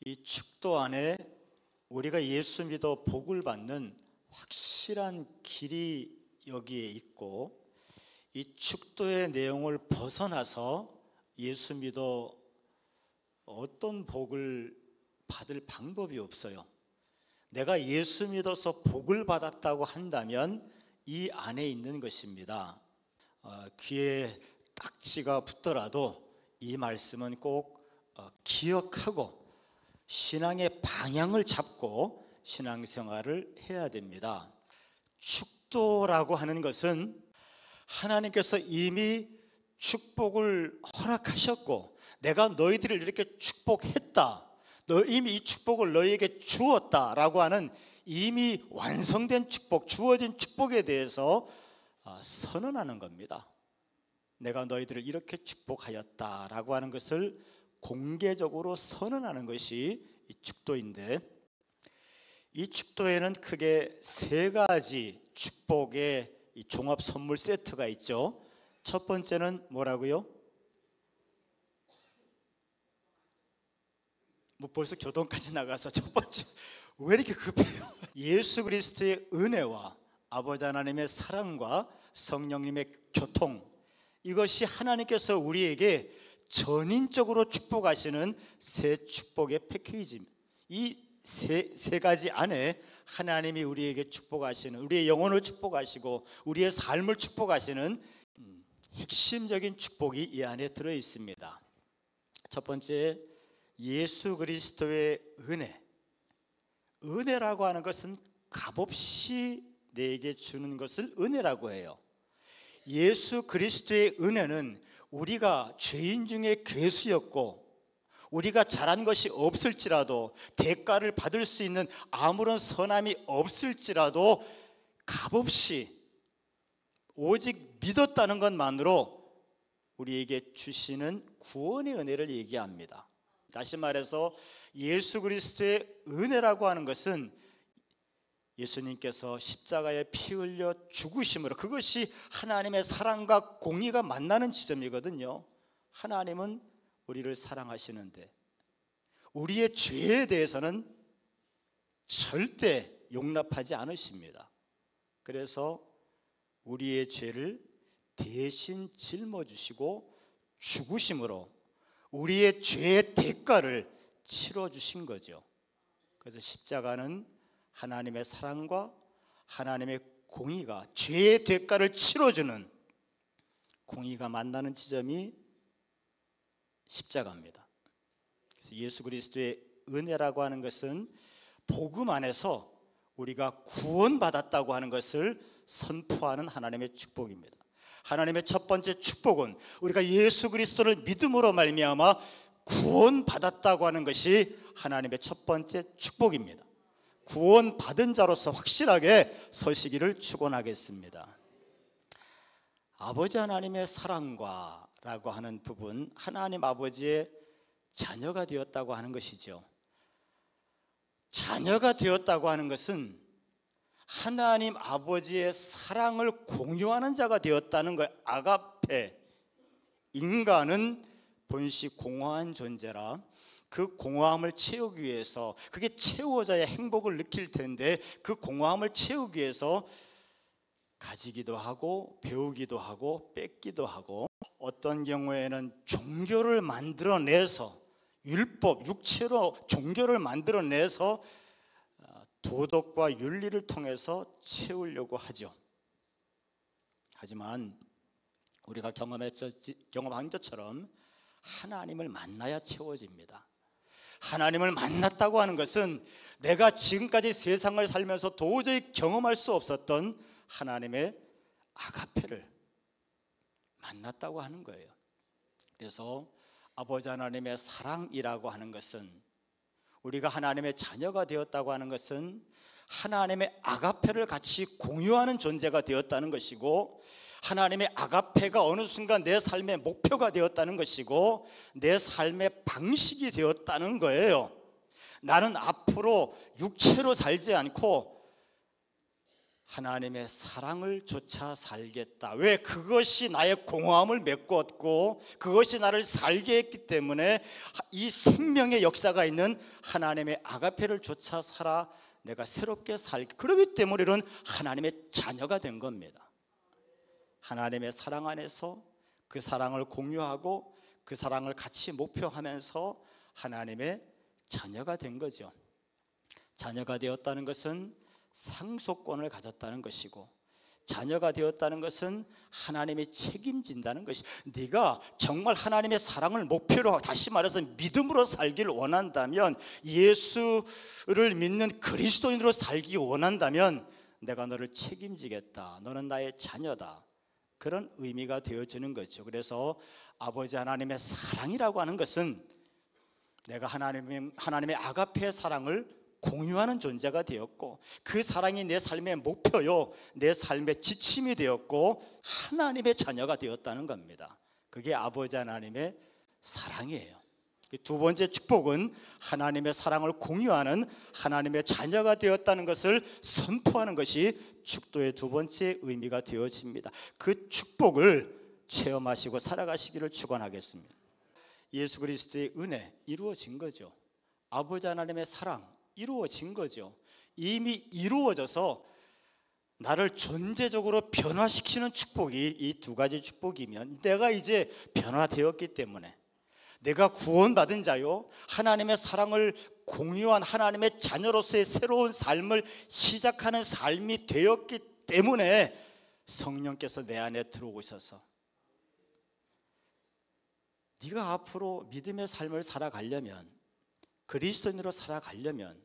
이 축도 안에 우리가 예수 믿어 복을 받는 확실한 길이 여기에 있고, 이 축도의 내용을 벗어나서 예수 믿어 어떤 복을 받을 방법이 없어요. 내가 예수 믿어서 복을 받았다고 한다면 이 안에 있는 것입니다. 귀에 딱지가 붙더라도 이 말씀은 꼭 기억하고 신앙의 방향을 잡고 신앙생활을 해야 됩니다. 축도라고 하는 것은 하나님께서 이미 축복을 허락하셨고, 내가 너희들을 이렇게 축복했다, 이미 이 축복을 너희에게 주었다라고 하는 이미 완성된 축복, 주어진 축복에 대해서 선언하는 겁니다. 내가 너희들을 이렇게 축복하였다라고 하는 것을 공개적으로 선언하는 것이 이 축도인데, 이 축도에는 크게 세 가지 축복의 이 종합 선물 세트가 있죠. 첫 번째는 뭐라고요? 뭐 벌써 교동까지 나가서 첫 번째 왜 이렇게 급해요? 예수 그리스도의 은혜와 아버지 하나님의 사랑과 성령님의 교통, 이것이 하나님께서 우리에게 전인적으로 축복하시는 새 축복의 패키지입니다. 이 세 가지 안에 하나님이 우리에게 축복하시는, 우리의 영혼을 축복하시고 우리의 삶을 축복하시는 핵심적인 축복이 이 안에 들어 있습니다. 첫 번째, 예수 그리스도의 은혜. 은혜라고 하는 것은 값없이 내게 주는 것을 은혜라고 해요. 예수 그리스도의 은혜는 우리가 죄인 중에 괴수였고, 우리가 잘한 것이 없을지라도, 대가를 받을 수 있는 아무런 선함이 없을지라도 값없이 오직 믿었다는 것만으로 우리에게 주시는 구원의 은혜를 얘기합니다. 다시 말해서 예수 그리스도의 은혜라고 하는 것은 예수님께서 십자가에 피 흘려 죽으심으로, 그것이 하나님의 사랑과 공의가 만나는 지점이거든요. 하나님은 우리를 사랑하시는데 우리의 죄에 대해서는 절대 용납하지 않으십니다. 그래서 우리의 죄를 대신 짊어지시고 죽으심으로 우리의 죄의 대가를 치러주신 거죠. 그래서 십자가는 하나님의 사랑과 하나님의 공의가, 죄의 대가를 치러주는 공의가 만나는 지점이 십자가입니다. 그래서 예수 그리스도의 은혜라고 하는 것은 복음 안에서 우리가 구원받았다고 하는 것을 선포하는 하나님의 축복입니다. 하나님의 첫 번째 축복은 우리가 예수 그리스도를 믿음으로 말미암아 구원받았다고 하는 것이 하나님의 첫 번째 축복입니다. 구원받은 자로서 확실하게 서시기를 축원하겠습니다. 아버지 하나님의 사랑과 라고 하는 부분, 하나님 아버지의 자녀가 되었다고 하는 것이죠. 자녀가 되었다고 하는 것은 하나님 아버지의 사랑을 공유하는 자가 되었다는 것. 아가페, 인간은 본시 공허한 존재라 그 공허함을 채우기 위해서, 그게 채워져야 행복을 느낄 텐데 그 공허함을 채우기 위해서 가지기도 하고 배우기도 하고 뺏기도 하고, 어떤 경우에는 종교를 만들어내서, 율법, 육체로 종교를 만들어내서 도덕과 윤리를 통해서 채우려고 하죠. 하지만 우리가 경험한 것처럼 하나님을 만나야 채워집니다. 하나님을 만났다고 하는 것은 내가 지금까지 세상을 살면서 도저히 경험할 수 없었던 하나님의 아가페를 만났다고 하는 거예요. 그래서 아버지 하나님의 사랑이라고 하는 것은, 우리가 하나님의 자녀가 되었다고 하는 것은 하나님의 아가페를 같이 공유하는 존재가 되었다는 것이고, 하나님의 아가페가 어느 순간 내 삶의 목표가 되었다는 것이고 내 삶의 방식이 되었다는 거예요. 나는 앞으로 육체로 살지 않고 하나님의 사랑을 쫓아 살겠다. 왜? 그것이 나의 공허함을 메꿨고 그것이 나를 살게 했기 때문에 이 생명의 역사가 있는 하나님의 아가페를 쫓아 살아 내가 새롭게 살게. 그렇기 때문에 이런 하나님의 자녀가 된 겁니다. 하나님의 사랑 안에서 그 사랑을 공유하고 그 사랑을 같이 목표하면서 하나님의 자녀가 된 거죠. 자녀가 되었다는 것은 상속권을 가졌다는 것이고, 자녀가 되었다는 것은 하나님이 책임진다는 것이. 네가 정말 하나님의 사랑을 목표로, 다시 말해서 믿음으로 살기를 원한다면, 예수를 믿는 그리스도인으로 살기 원한다면 내가 너를 책임지겠다. 너는 나의 자녀다. 그런 의미가 되어지는 거죠. 그래서 아버지 하나님의 사랑이라고 하는 것은 내가 하나님의 아가페의 사랑을 공유하는 존재가 되었고, 그 사랑이 내 삶의 목표요, 내 삶의 지침이 되었고 하나님의 자녀가 되었다는 겁니다. 그게 아버지 하나님의 사랑이에요. 두 번째 축복은 하나님의 사랑을 공유하는 하나님의 자녀가 되었다는 것을 선포하는 것이 축도의 두 번째 의미가 되어집니다. 그 축복을 체험하시고 살아가시기를 축원하겠습니다. 예수 그리스도의 은혜 이루어진 거죠. 아버지 하나님의 사랑 이루어진 거죠. 이미 이루어져서 나를 존재적으로 변화시키는 축복이 이 두 가지 축복이면, 내가 이제 변화되었기 때문에, 내가 구원받은 자요, 하나님의 사랑을 공유한 하나님의 자녀로서의 새로운 삶을 시작하는 삶이 되었기 때문에 성령께서 내 안에 들어오고 있어서 네가 앞으로 믿음의 삶을 살아가려면, 그리스도인으로 살아가려면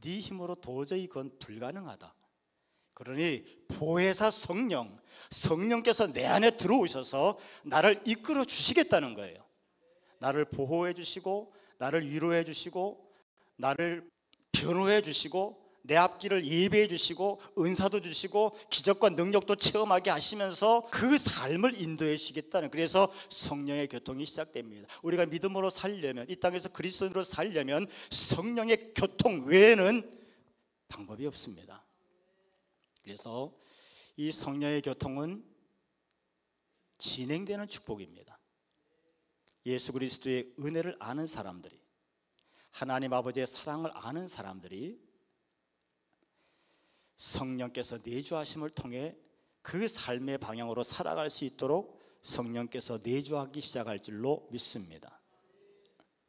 네 힘으로 도저히 그건 불가능하다. 그러니 보혜사 성령께서 내 안에 들어오셔서 나를 이끌어 주시겠다는 거예요. 나를 보호해 주시고, 나를 위로해 주시고, 나를 변호해 주시고, 내 앞길을 예배해 주시고, 은사도 주시고, 기적과 능력도 체험하게 하시면서 그 삶을 인도해 주시겠다는, 그래서 성령의 교통이 시작됩니다. 우리가 믿음으로 살려면, 이 땅에서 그리스도인으로 살려면 성령의 교통 외에는 방법이 없습니다. 그래서 이 성령의 교통은 진행되는 축복입니다. 예수 그리스도의 은혜를 아는 사람들이, 하나님 아버지의 사랑을 아는 사람들이 성령께서 내주하심을 통해 그 삶의 방향으로 살아갈 수 있도록 성령께서 내주하기 시작할 줄로 믿습니다.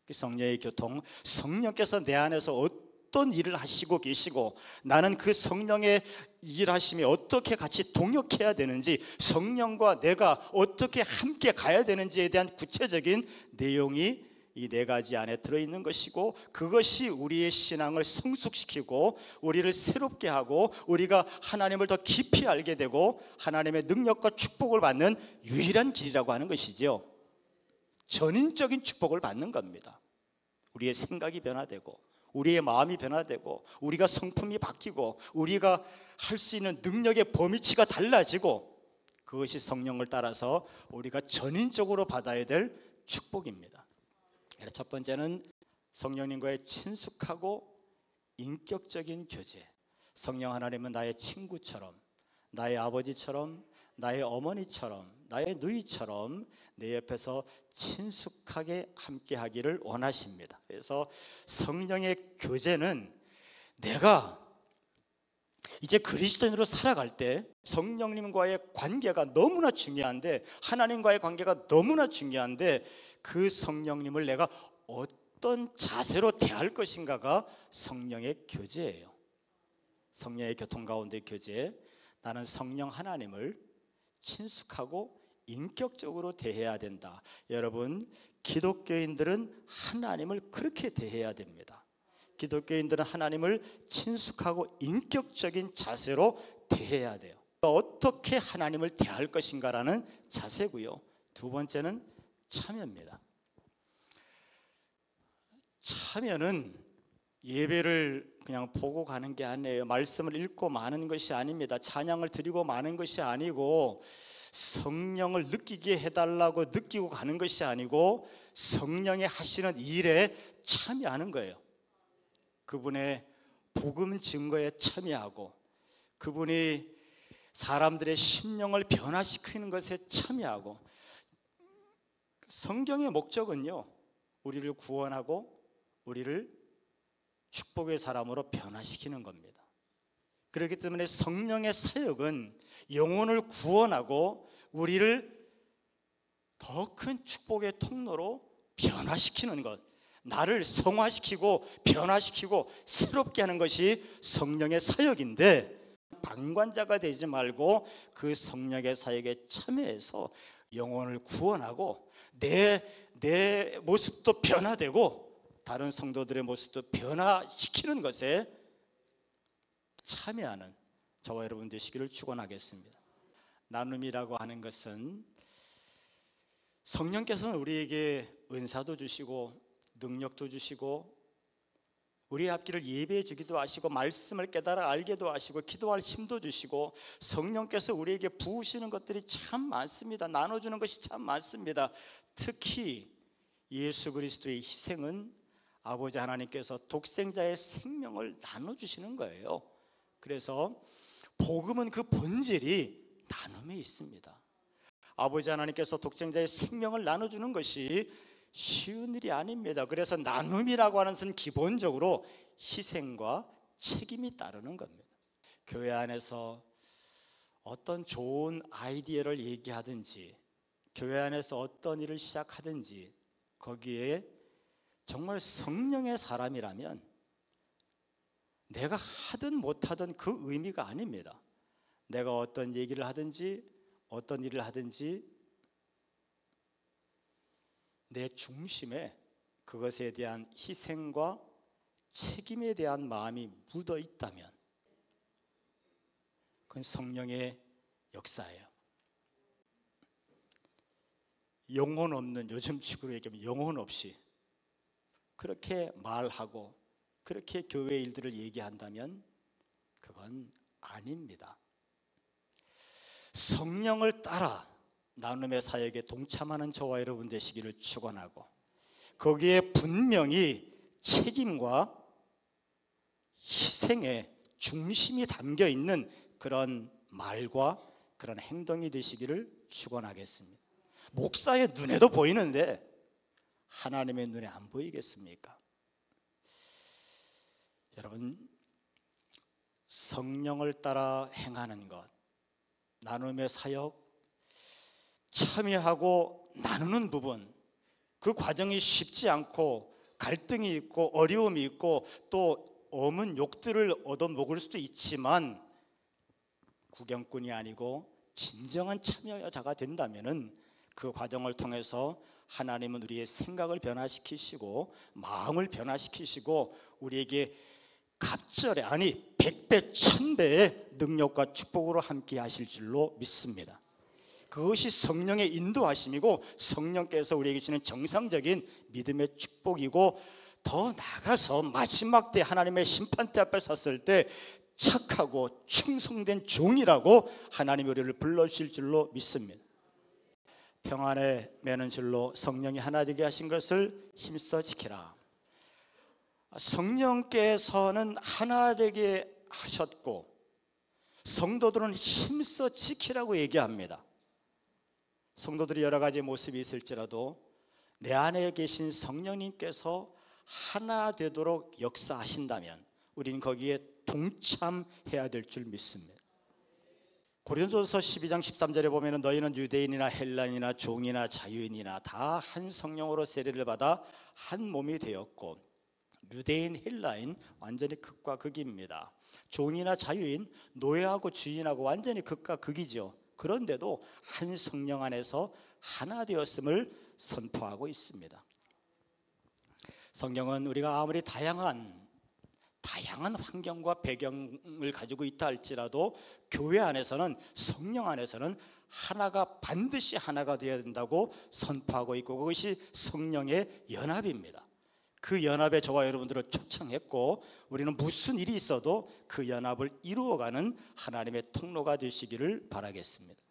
성령의 교통, 성령께서 내 안에서 어떤 일을 하시고 계시고, 나는 그 성령의 일하심에 어떻게 같이 동역해야 되는지, 성령과 내가 어떻게 함께 가야 되는지에 대한 구체적인 내용이 이 네 가지 안에 들어있는 것이고, 그것이 우리의 신앙을 성숙시키고 우리를 새롭게 하고 우리가 하나님을 더 깊이 알게 되고 하나님의 능력과 축복을 받는 유일한 길이라고 하는 것이죠. 전인적인 축복을 받는 겁니다. 우리의 생각이 변화되고 우리의 마음이 변화되고 우리가 성품이 바뀌고 우리가 할 수 있는 능력의 범위치가 달라지고, 그것이 성령을 따라서 우리가 전인적으로 받아야 될 축복입니다. 첫 번째는 성령님과의 친숙하고 인격적인 교제. 성령 하나님은 나의 친구처럼, 나의 아버지처럼, 나의 어머니처럼, 나의 누이처럼 내 옆에서 친숙하게 함께 하기를 원하십니다. 그래서 성령의 교제는 내가 이제 그리스도인으로 살아갈 때 성령님과의 관계가 너무나 중요한데, 하나님과의 관계가 너무나 중요한데, 그 성령님을 내가 어떤 자세로 대할 것인가가 성령의 교제예요. 성령의 교통 가운데 교제, 나는 성령 하나님을 친숙하고 인격적으로 대해야 된다. 여러분, 기독교인들은 하나님을 그렇게 대해야 됩니다. 기독교인들은 하나님을 친숙하고 인격적인 자세로 대해야 돼요. 어떻게 하나님을 대할 것인가라는 자세고요. 두 번째는 참여입니다. 참여는 예배를 그냥 보고 가는 게 아니에요. 말씀을 읽고 마는 것이 아닙니다. 찬양을 드리고 마는 것이 아니고, 성령을 느끼게 해달라고 느끼고 가는 것이 아니고, 성령이 하시는 일에 참여하는 거예요. 그분의 복음 증거에 참여하고 그분이 사람들의 심령을 변화시키는 것에 참여하고, 성경의 목적은요, 우리를 구원하고 우리를 축복의 사람으로 변화시키는 겁니다. 그렇기 때문에 성령의 사역은 영혼을 구원하고 우리를 더 큰 축복의 통로로 변화시키는 것, 나를 성화시키고 변화시키고 새롭게 하는 것이 성령의 사역인데, 방관자가 되지 말고 그 성령의 사역에 참여해서 영혼을 구원하고 내 모습도 변화되고 다른 성도들의 모습도 변화시키는 것에 참여하는 저와 여러분 되시기를 축원하겠습니다. 나눔이라고 하는 것은 성령께서는 우리에게 은사도 주시고 능력도 주시고 우리의 앞길을 예배해 주기도 하시고 말씀을 깨달아 알게도 하시고 기도할 힘도 주시고, 성령께서 우리에게 부으시는 것들이 참 많습니다. 나눠주는 것이 참 많습니다. 특히 예수 그리스도의 희생은 아버지 하나님께서 독생자의 생명을 나눠주시는 거예요. 그래서 복음은 그 본질이 나눔에 있습니다. 아버지 하나님께서 독생자의 생명을 나눠주는 것이 쉬운 일이 아닙니다. 그래서 나눔이라고 하는 것은 기본적으로 희생과 책임이 따르는 겁니다. 교회 안에서 어떤 좋은 아이디어를 얘기하든지 교회 안에서 어떤 일을 시작하든지 거기에 정말 성령의 사람이라면 내가 하든 못하든 그 의미가 아닙니다. 내가 어떤 얘기를 하든지 어떤 일을 하든지 내 중심에 그것에 대한 희생과 책임에 대한 마음이 묻어 있다면 그건 성령의 역사예요. 영혼 없는, 요즘 식으로 얘기하면 영혼 없이 그렇게 말하고 그렇게 교회 일들을 얘기한다면 그건 아닙니다. 성령을 따라 나눔의 사역에 동참하는 저와 여러분 되시기를 축원하고, 거기에 분명히 책임과 희생의 중심이 담겨 있는 그런 말과 그런 행동이 되시기를 축원하겠습니다. 목사의 눈에도 보이는데 하나님의 눈에 안 보이겠습니까? 여러분, 성령을 따라 행하는 것, 나눔의 사역, 참여하고 나누는 부분, 그 과정이 쉽지 않고 갈등이 있고 어려움이 있고 또 엄한 욕들을 얻어먹을 수도 있지만, 구경꾼이 아니고 진정한 참여자가 된다면은 그 과정을 통해서 하나님은 우리의 생각을 변화시키시고 마음을 변화시키시고 우리에게 갑절에, 아니 100배 1000배의 능력과 축복으로 함께 하실 줄로 믿습니다. 그것이 성령의 인도하심이고 성령께서 우리에게 주시는 정상적인 믿음의 축복이고, 더 나아가서 마지막 때 하나님의 심판대 앞에 섰을 때 착하고 충성된 종이라고 하나님이 우리를 불러주실 줄로 믿습니다. 평안에 매는 줄로 성령이 하나 되게 하신 것을 힘써 지키라. 성령께서는 하나 되게 하셨고 성도들은 힘써 지키라고 얘기합니다. 성도들이 여러 가지 모습이 있을지라도 내 안에 계신 성령님께서 하나 되도록 역사하신다면 우리는 거기에 동참해야 될 줄 믿습니다. 고린도서 12장 13절에 보면 너희는 유대인이나 헬라인이나 종이나 자유인이나 다 한 성령으로 세례를 받아 한 몸이 되었고, 유대인, 헬라인 완전히 극과 극입니다. 종이나 자유인, 노예하고 주인하고 완전히 극과 극이죠. 그런데도 한 성령 안에서 하나 되었음을 선포하고 있습니다. 성경은 우리가 아무리 다양한 환경과 배경을 가지고 있다 할지라도 교회 안에서는, 성령 안에서는 하나가 반드시 하나가 되어야 된다고 선포하고 있고, 그것이 성령의 연합입니다. 그 연합에 저와 여러분들을 초청했고 우리는 무슨 일이 있어도 그 연합을 이루어가는 하나님의 통로가 되시기를 바라겠습니다.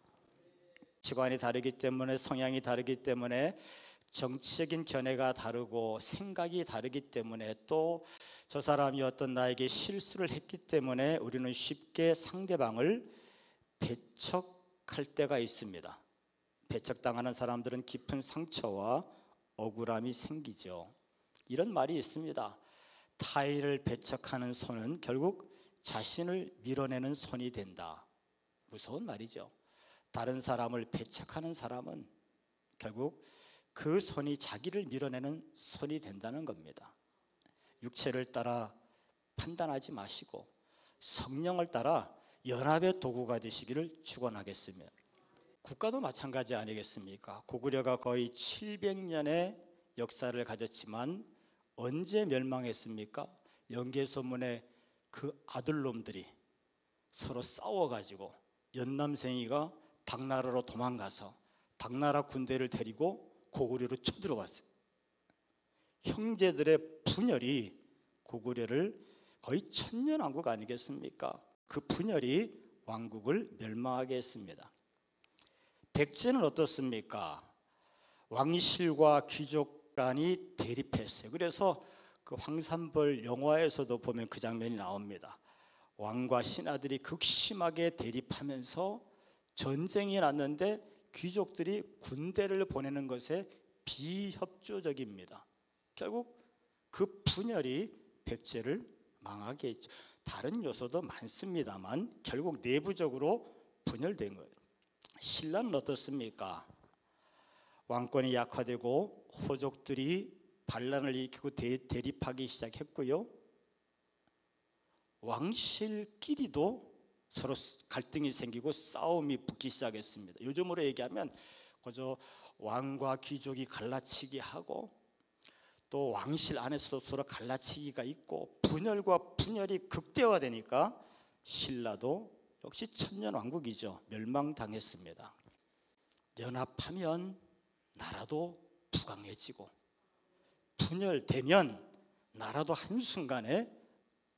직관이 다르기 때문에, 성향이 다르기 때문에 정치적인 견해가 다르고 생각이 다르기 때문에 또 저 사람이 어떤 나에게 실수를 했기 때문에 우리는 쉽게 상대방을 배척할 때가 있습니다. 배척당하는 사람들은 깊은 상처와 억울함이 생기죠. 이런 말이 있습니다. 타인을 배척하는 손은 결국 자신을 밀어내는 손이 된다. 무서운 말이죠. 다른 사람을 배척하는 사람은 결국 그 손이 자기를 밀어내는 손이 된다는 겁니다. 육체를 따라 판단하지 마시고 성령을 따라 연합의 도구가 되시기를 축원하겠습니다. 국가도 마찬가지 아니겠습니까? 고구려가 거의 700년의 역사를 가졌지만 언제 멸망했습니까? 연개소문에 그 아들놈들이 서로 싸워가지고 연남생이가 당나라로 도망가서 당나라 군대를 데리고 고구려로 쳐들어왔어요. 형제들의 분열이 고구려를 거의 천년왕국 아니겠습니까? 그 분열이 왕국을 멸망하게 했습니다. 백제는 어떻습니까? 왕실과 귀족 간이 대립했어요. 그래서 그 황산벌 영화에서도 보면 그 장면이 나옵니다. 왕과 신하들이 극심하게 대립하면서 전쟁이 났는데 귀족들이 군대를 보내는 것에 비협조적입니다. 결국 그 분열이 백제를 망하게 했죠. 다른 요소도 많습니다만 결국 내부적으로 분열된 거예요. 신라는 어떻습니까? 왕권이 약화되고 호족들이 반란을 일으키고 대립하기 시작했고요. 왕실끼리도 서로 갈등이 생기고 싸움이 붙기 시작했습니다. 요즘으로 얘기하면 그저 왕과 귀족이 갈라치기 하고 또 왕실 안에서도 서로 갈라치기가 있고 분열과 분열이 극대화되니까 신라도 역시 천년왕국이죠. 멸망당했습니다. 연합하면 나라도 부강해지고 분열되면 나라도 한순간에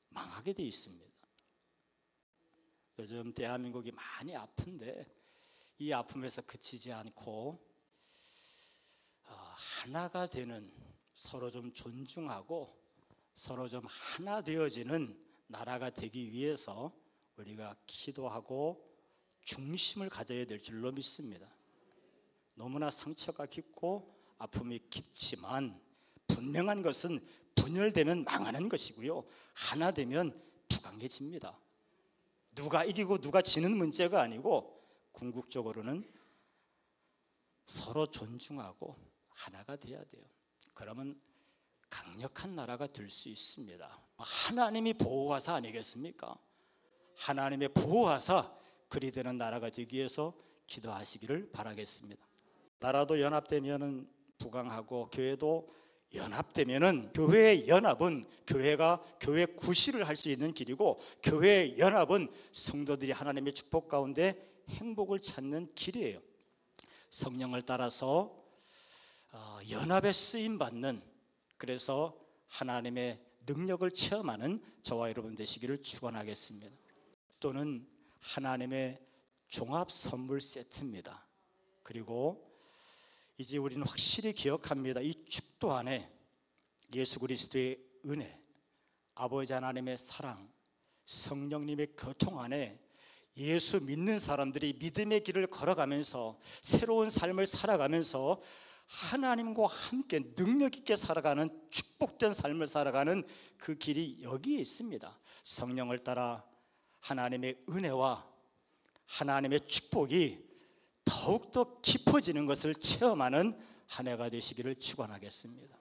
망하게 돼 있습니다. 요즘 대한민국이 많이 아픈데 이 아픔에서 그치지 않고 하나가 되는, 서로 좀 존중하고 서로 좀 하나 되어지는 나라가 되기 위해서 우리가 기도하고 중심을 가져야 될 줄로 믿습니다. 너무나 상처가 깊고 아픔이 깊지만 분명한 것은 분열되면 망하는 것이고요, 하나 되면 부강해집니다. 누가 이기고 누가 지는 문제가 아니고 궁극적으로는 서로 존중하고 하나가 돼야 돼요. 그러면 강력한 나라가 될 수 있습니다. 하나님이 보호하사 아니겠습니까? 하나님의 보호하사 그리 되는 나라가 되기 위해서 기도하시기를 바라겠습니다. 나라도 연합되면은 부강하고 교회도 연합되면은, 교회의 연합은 교회가 교회 구실을 할 수 있는 길이고, 교회의 연합은 성도들이 하나님의 축복 가운데 행복을 찾는 길이에요. 성령을 따라서 연합에 쓰임 받는, 그래서 하나님의 능력을 체험하는 저와 여러분 되시기를 축원하겠습니다. 또는 하나님의 종합 선물 세트입니다. 그리고 이제 우리는 확실히 기억합니다. 이 축도 안에 예수 그리스도의 은혜, 아버지 하나님의 사랑, 성령님의 교통 안에 예수 믿는 사람들이 믿음의 길을 걸어가면서 새로운 삶을 살아가면서 하나님과 함께 능력 있게 살아가는, 축복된 삶을 살아가는 그 길이 여기에 있습니다. 성령을 따라 하나님의 은혜와 하나님의 축복이 더욱더 깊어지는 것을 체험하는 한 해가 되시기를 축원하겠습니다.